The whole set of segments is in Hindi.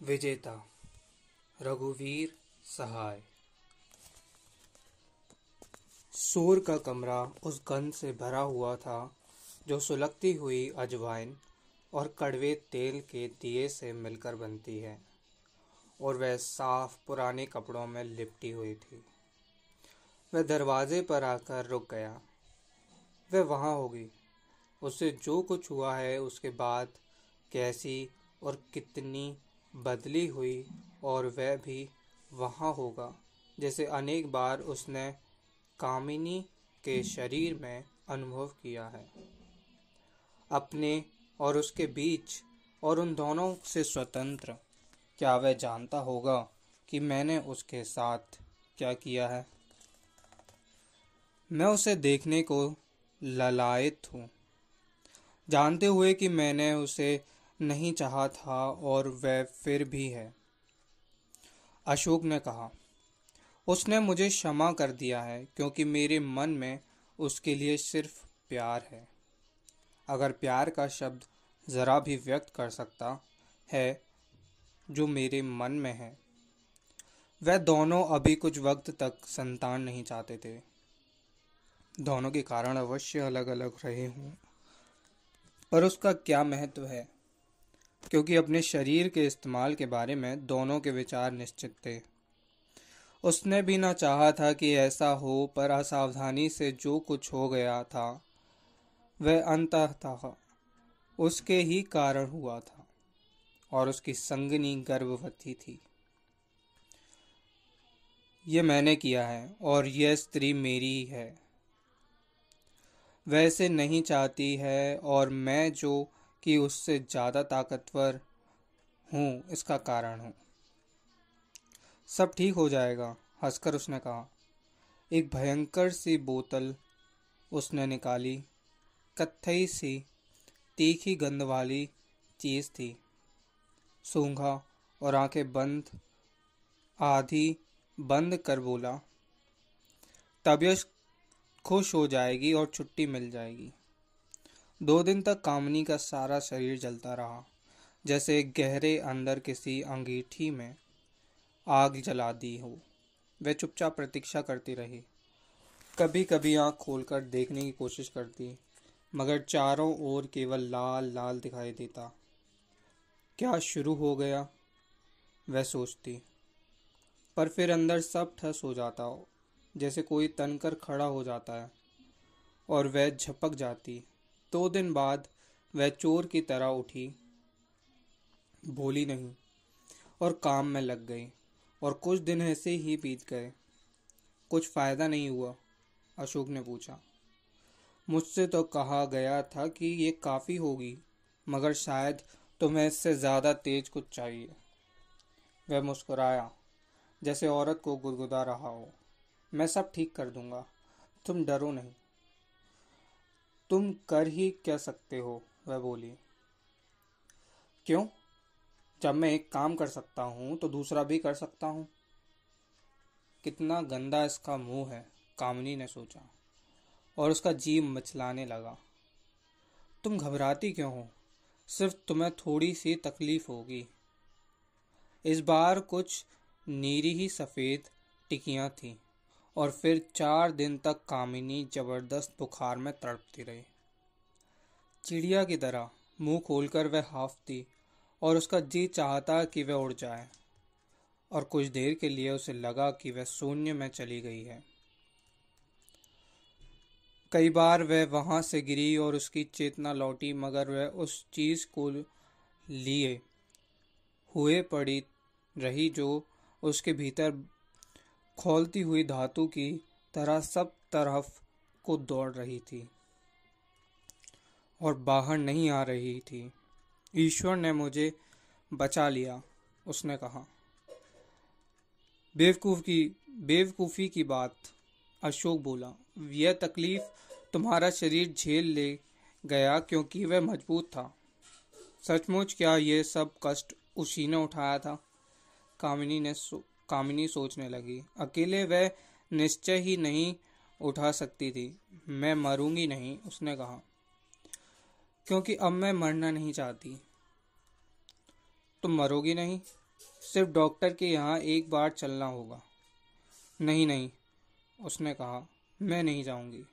विजेता रघुवीर सहाय। सूर का कमरा उस गंध से भरा हुआ था जो सुलगती हुई अजवाइन और कड़वे तेल के दिए से मिलकर बनती है, और वह साफ पुराने कपड़ों में लिपटी हुई थी। वह दरवाजे पर आकर रुक गया। वह वहाँ होगी। उससे जो कुछ हुआ है उसके बाद कैसी और कितनी बदली हुई, और वह भी वहाँ होगा जैसे अनेक बार उसने कामिनी के शरीर में अनुभव किया है। अपने और उसके बीच और उन दोनों से स्वतंत्र, क्या वह जानता होगा कि मैंने उसके साथ क्या किया है? मैं उसे देखने को ललायत हूँ, जानते हुए कि मैंने उसे नहीं चाहा था और वह फिर भी है। अशोक ने कहा, उसने मुझे क्षमा कर दिया है क्योंकि मेरे मन में उसके लिए सिर्फ प्यार है। अगर प्यार का शब्द जरा भी व्यक्त कर सकता है जो मेरे मन में है। वह दोनों अभी कुछ वक्त तक संतान नहीं चाहते थे। दोनों के कारण अवश्य अलग अलग रहे हों, पर उसका क्या महत्व है, क्योंकि अपने शरीर के इस्तेमाल के बारे में दोनों के विचार निश्चित थे। उसने भी ना चाहा था कि ऐसा हो, पर असावधानी से जो कुछ हो गया था वह अंततः उसके ही कारण हुआ था, और उसकी संगनी गर्भवती थी। ये मैंने किया है और यह स्त्री मेरी ही है। वैसे नहीं चाहती है और मैं जो कि उससे ज़्यादा ताकतवर हूँ इसका कारण हूँ। सब ठीक हो जाएगा, हंसकर उसने कहा। एक भयंकर सी बोतल उसने निकाली। कत्थई सी तीखी गंध वाली चीज़ थी। सूंघा और आंखें आधी बंद कर बोला, तबीयत खुश हो जाएगी और छुट्टी मिल जाएगी। 2 दिन तक कामिनी का सारा शरीर जलता रहा, जैसे गहरे अंदर किसी अंगीठी में आग जला दी हो। वह चुपचाप प्रतीक्षा करती रही। कभी कभी आंख खोलकर देखने की कोशिश करती, मगर चारों ओर केवल लाल लाल दिखाई देता। क्या शुरू हो गया, वह सोचती, पर फिर अंदर सब ठस हो जाता हो, जैसे कोई तनकर खड़ा हो जाता है, और वह झपक जाती। 2 दिन बाद वह चोर की तरह उठी, बोली नहीं और काम में लग गई, और कुछ दिन ऐसे ही बीत गए। कुछ फायदा नहीं हुआ? अशोक ने पूछा। मुझसे तो कहा गया था कि ये काफ़ी होगी, मगर शायद तुम्हें इससे ज़्यादा तेज कुछ चाहिए। वह मुस्कुराया, जैसे औरत को गुदगुदा रहा हो। मैं सब ठीक कर दूंगा, तुम डरो नहीं। तुम कर ही क्या सकते हो, वह बोली। क्यों? जब मैं एक काम कर सकता हूँ तो दूसरा भी कर सकता हूँ। कितना गंदा इसका मुंह है, कामिनी ने सोचा, और उसका जीभ मचलाने लगा। तुम घबराती क्यों हो? सिर्फ तुम्हें थोड़ी सी तकलीफ होगी। इस बार कुछ नीरी ही सफ़ेद टिकियाँ थीं, और फिर 4 दिन तक कामिनी जबरदस्त बुखार में तड़पती रही। चिड़िया की तरह मुंह खोलकर वह हांफती, और उसका जी चाहता कि वह उड़ जाए, और कुछ देर के लिए उसे लगा कि वह शून्य में चली गई है। कई बार वह वहां से गिरी और उसकी चेतना लौटी, मगर वह उस चीज़ को लिए हुए पड़ी रही जो उसके भीतर खौलती हुई धातु की तरह सब तरफ को दौड़ रही थी और बाहर नहीं आ रही थी। ईश्वर ने मुझे बचा लिया, उसने कहा। बेवकूफ़ी की बात, अशोक बोला। यह तकलीफ तुम्हारा शरीर झेल ले गया क्योंकि वह मजबूत था। सचमुच क्या यह सब कष्ट उसी ने उठाया था? कामिनी सोचने लगी। अकेले वह निश्चय ही नहीं उठा सकती थी। मैं मरूंगी नहीं, उसने कहा, क्योंकि अब मैं मरना नहीं चाहती। तुम मरोगी नहीं? सिर्फ डॉक्टर के यहाँ एक बार चलना होगा। नहीं नहीं, उसने कहा, मैं नहीं जाऊंगी।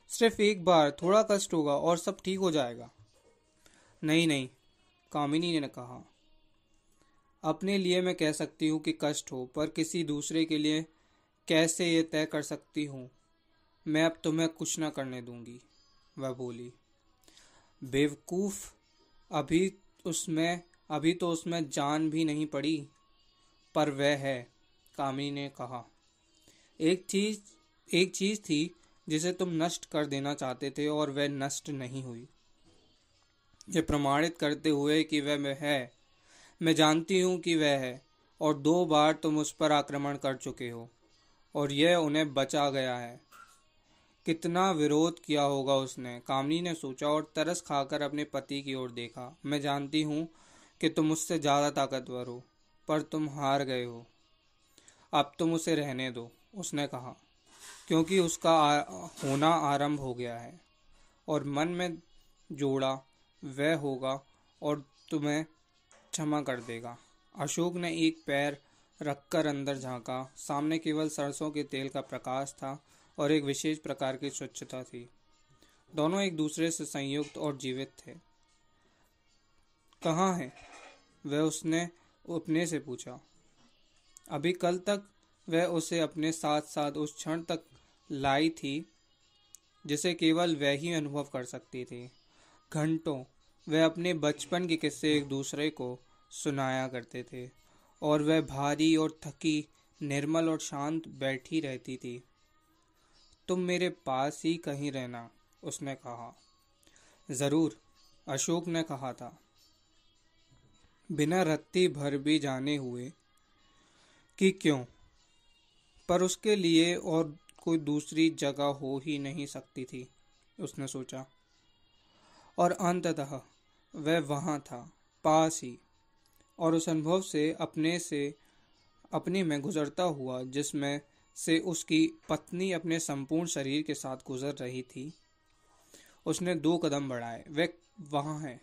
सिर्फ एक बार, थोड़ा कष्ट होगा और सब ठीक हो जाएगा। नहीं नहीं, कामिनी ने कहा, अपने लिए मैं कह सकती हूँ कि कष्ट हो, पर किसी दूसरे के लिए कैसे ये तय कर सकती हूँ। मैं अब तुम्हें कुछ न करने दूंगी, वह बोली। बेवकूफ, अभी अभी तो उसमें जान भी नहीं पड़ी। पर वह है, कामिनी ने कहा। एक चीज थी जिसे तुम नष्ट कर देना चाहते थे और वह नष्ट नहीं हुई। ये प्रमाणित करते हुए कि वह है, मैं जानती हूँ कि वह है, और 2 बार तुम उस पर आक्रमण कर चुके हो और यह उन्हें बचा गया है। कितना विरोध किया होगा उसने, कामिनी ने सोचा और तरस खाकर अपने पति की ओर देखा। मैं जानती हूँ कि तुम उससे ज्यादा ताकतवर हो, पर तुम हार गए हो। अब तुम उसे रहने दो, उसने कहा, क्योंकि उसका होना आरंभ हो गया है और मन में जोड़ा वह होगा और तुम्हें क्षमा कर देगा। अशोक ने एक पैर रखकर अंदर झांका। सामने केवल सरसों के तेल का प्रकाश था और एक विशेष प्रकार की स्वच्छता थी। दोनों एक दूसरे से संयुक्त और जीवित थे। कहाँ है वह, उसने अपने से पूछा। अभी कल तक वह उसे अपने साथ साथ उस क्षण तक लाई थी जिसे केवल वह ही अनुभव कर सकती थी। घंटों वह अपने बचपन के किस्से एक दूसरे को सुनाया करते थे और वह भारी और थकी, निर्मल और शांत बैठी रहती थी। तुम मेरे पास ही कहीं रहना, उसने कहा। जरूर, अशोक ने कहा था, बिना रत्ती भर भी जाने हुए कि क्यों, पर उसके लिए और कोई दूसरी जगह हो ही नहीं सकती थी, उसने सोचा। और अंततः वह वहां था, पास ही, और उस अनुभव से अपने में गुजरता हुआ जिसमें से उसकी पत्नी अपने संपूर्ण शरीर के साथ गुजर रही थी। उसने 2 कदम बढ़ाए। वह वहां है।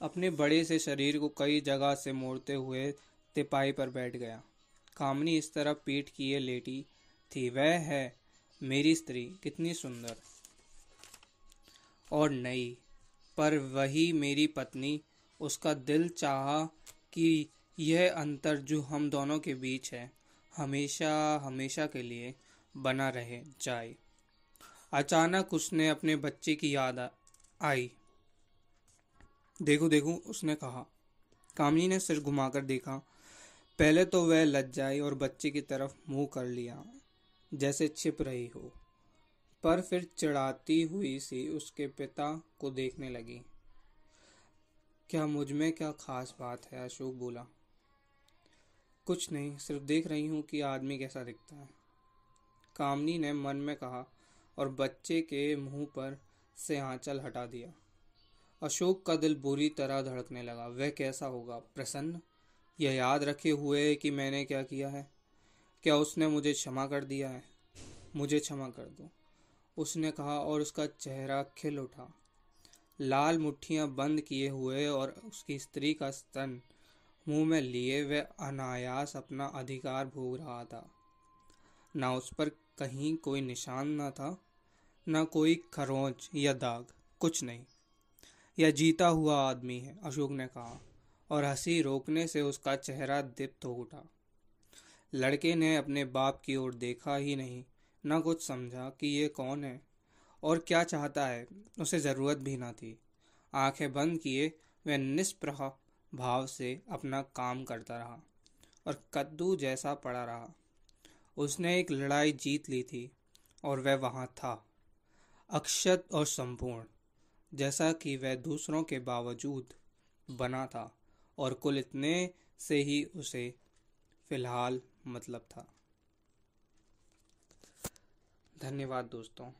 अपने बड़े से शरीर को कई जगह से मोड़ते हुए तिपाई पर बैठ गया। कामिनी इस तरफ पीठ किए लेटी थी। वह है, मेरी स्त्री, कितनी सुंदर और नई, पर वही मेरी पत्नी। उसका दिल चाहा कि यह अंतर जो हम दोनों के बीच है हमेशा हमेशा के लिए बना रहे जाए। अचानक उसने अपने बच्चे की याद आई। देखो देखो, उसने कहा। कामिनी ने सिर घुमाकर देखा। पहले तो वह लज्जाई और बच्चे की तरफ मुंह कर लिया जैसे छिप रही हो, पर फिर चिढ़ाती हुई सी उसके पिता को देखने लगी। क्या मुझ में क्या खास बात है, अशोक बोला। कुछ नहीं, सिर्फ देख रही हूं कि आदमी कैसा दिखता है, कामिनी ने मन में कहा और बच्चे के मुंह पर से आंचल हटा दिया। अशोक का दिल बुरी तरह धड़कने लगा। वह कैसा होगा, प्रसन्न, यह याद रखे हुए कि मैंने क्या किया है। क्या उसने मुझे क्षमा कर दिया है। मुझे क्षमा कर दो, उसने कहा और उसका चेहरा खिल उठा। लाल मुट्ठियां बंद किए हुए और उसकी स्त्री का स्तन मुंह में लिए वह अनायास अपना अधिकार भोग रहा था। ना उस पर कहीं कोई निशान न था, न कोई खरोंच या दाग, कुछ नहीं। यह जीता हुआ आदमी है, अशोक ने कहा, और हंसी रोकने से उसका चेहरा दीप्त हो उठा। लड़के ने अपने बाप की ओर देखा ही नहीं, न कुछ समझा कि ये कौन है और क्या चाहता है। उसे जरूरत भी न थी। आंखें बंद किए वह निष्प्रह भाव से अपना काम करता रहा और कद्दू जैसा पड़ा रहा। उसने एक लड़ाई जीत ली थी और वह वहां था, अक्षत और संपूर्ण, जैसा कि वह दूसरों के बावजूद बना था, और कुल इतने से ही उसे फिलहाल मतलब था। धन्यवाद दोस्तों।